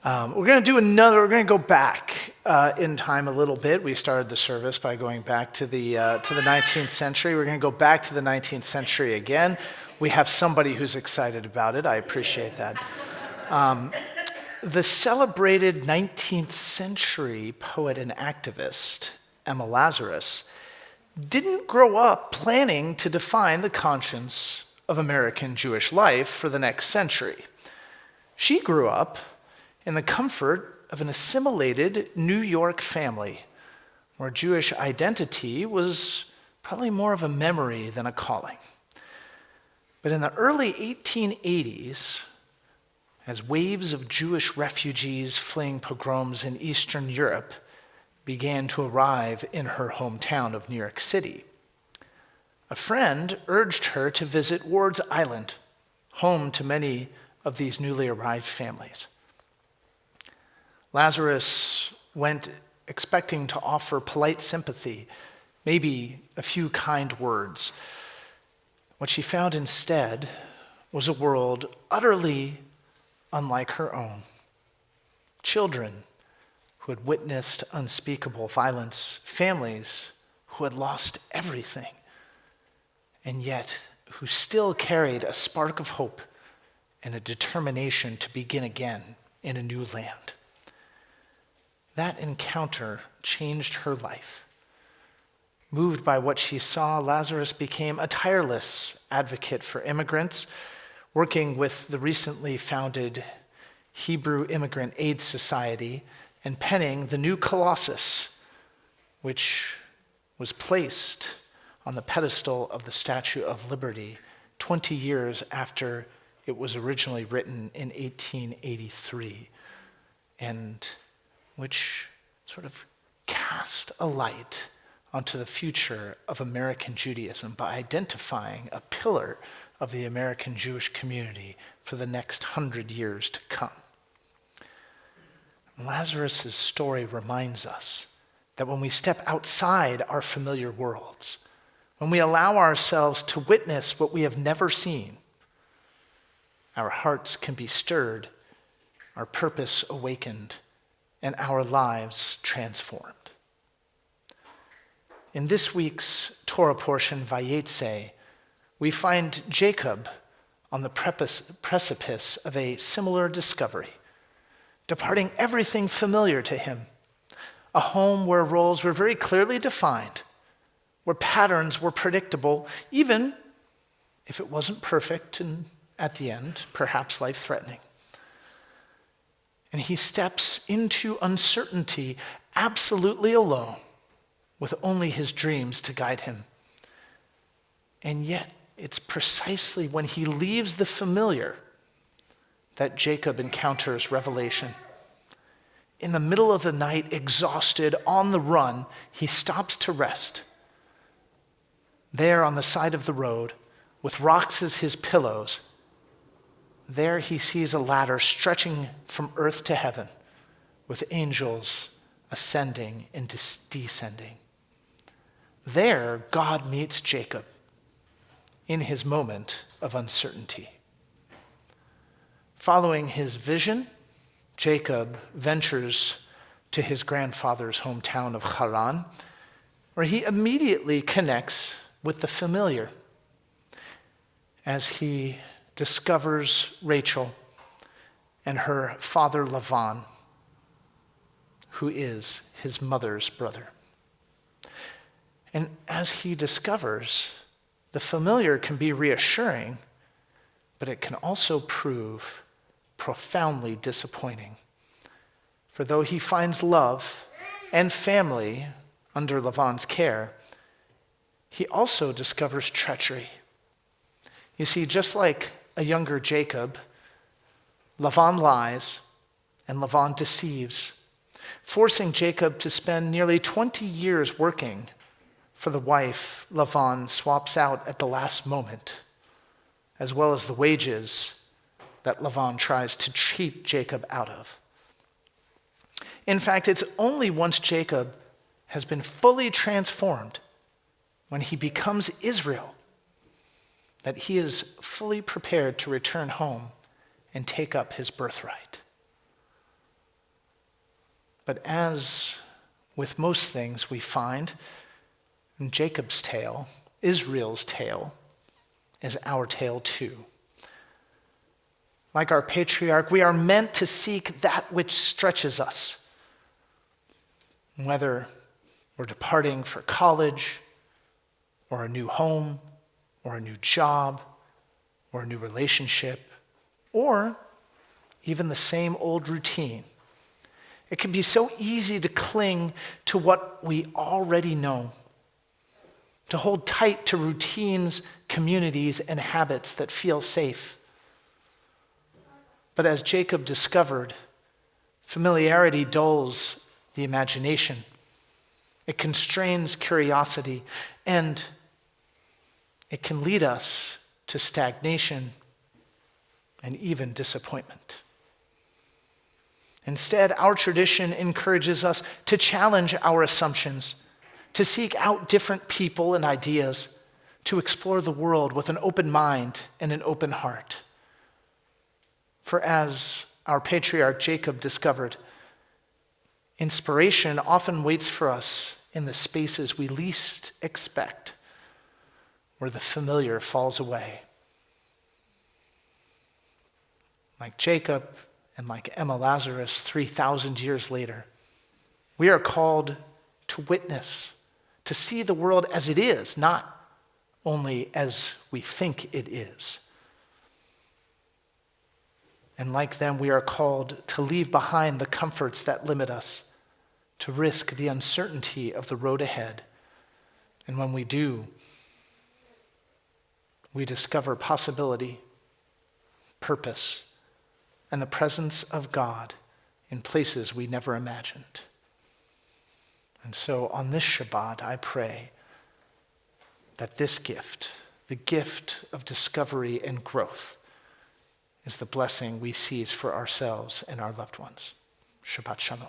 We're going to go back in time a little bit. We started the service by going back to the 19th century. We're going to go back to the 19th century again. We have somebody who's excited about it. I appreciate that. The celebrated 19th century poet and activist, Emma Lazarus, didn't grow up planning to define the conscience of American Jewish life for the next century. She grew up in the comfort of an assimilated New York family, where Jewish identity was probably more of a memory than a calling. But in the early 1880s, as waves of Jewish refugees fleeing pogroms in Eastern Europe began to arrive in her hometown of New York City, a friend urged her to visit Ward's Island, home to many of these newly arrived families. Lazarus went expecting to offer polite sympathy, maybe a few kind words. What she found instead was a world utterly unlike her own. Children who had witnessed unspeakable violence, families who had lost everything, and yet who still carried a spark of hope and a determination to begin again in a new land. That encounter changed her life. Moved by what she saw, Lazarus became a tireless advocate for immigrants, working with the recently founded Hebrew Immigrant Aid Society and penning the new Colossus, which was placed on the pedestal of the Statue of Liberty 20 years after it was originally written in 1883, and which sort of cast a light onto the future of American Judaism by identifying a pillar of the American Jewish community for the next 100 years to come. Lazarus' story reminds us that when we step outside our familiar worlds, when we allow ourselves to witness what we have never seen, our hearts can be stirred, our purpose awakened, and our lives transformed. In this week's Torah portion, Vayetze, we find Jacob on the precipice of a similar discovery, departing everything familiar to him, a home where roles were very clearly defined, where patterns were predictable, even if it wasn't perfect and at the end, perhaps life-threatening. And he steps into uncertainty absolutely alone, with only his dreams to guide him. And yet, it's precisely when he leaves the familiar that Jacob encounters revelation. In the middle of the night, exhausted, on the run, he stops to rest. There on the side of the road, with rocks as his pillows, there he sees a ladder stretching from earth to heaven, with angels ascending and descending. There, God meets Jacob in his moment of uncertainty. Following his vision, Jacob ventures to his grandfather's hometown of Haran, where he immediately connects with the familiar as he discovers Rachel and her father Lavan, who is his mother's brother. And as he discovers, the familiar can be reassuring, but it can also prove profoundly disappointing. For though he finds love and family under Lavan's care, he also discovers treachery. You see, just like a younger Jacob, Lavan lies and Lavan deceives, forcing Jacob to spend nearly 20 years working for the wife Lavan swaps out at the last moment, as well as the wages that Lavan tries to cheat Jacob out of. In fact, it's only once Jacob has been fully transformed, when he becomes Israel, that he is fully prepared to return home and take up his birthright. But as with most things we find, in Jacob's tale, Israel's tale, is our tale too. Like our patriarch, we are meant to seek that which stretches us. Whether we're departing for college, or a new home, or a new job, or a new relationship, or even the same old routine. It can be so easy to cling to what we already know, to hold tight to routines, communities, and habits that feel safe. But as Jacob discovered, familiarity dulls the imagination. It constrains curiosity, and it can lead us to stagnation and even disappointment. Instead, our tradition encourages us to challenge our assumptions, to seek out different people and ideas, to explore the world with an open mind and an open heart. For as our patriarch Jacob discovered, inspiration often waits for us in the spaces we least expect, where the familiar falls away. Like Jacob and like Emma Lazarus 3,000 years later, we are called to witness, to see the world as it is, not only as we think it is. And like them, we are called to leave behind the comforts that limit us, to risk the uncertainty of the road ahead. And when we do, we discover possibility, purpose, and the presence of God in places we never imagined. And so on this Shabbat, I pray that this gift, the gift of discovery and growth, is the blessing we seize for ourselves and our loved ones. Shabbat Shalom.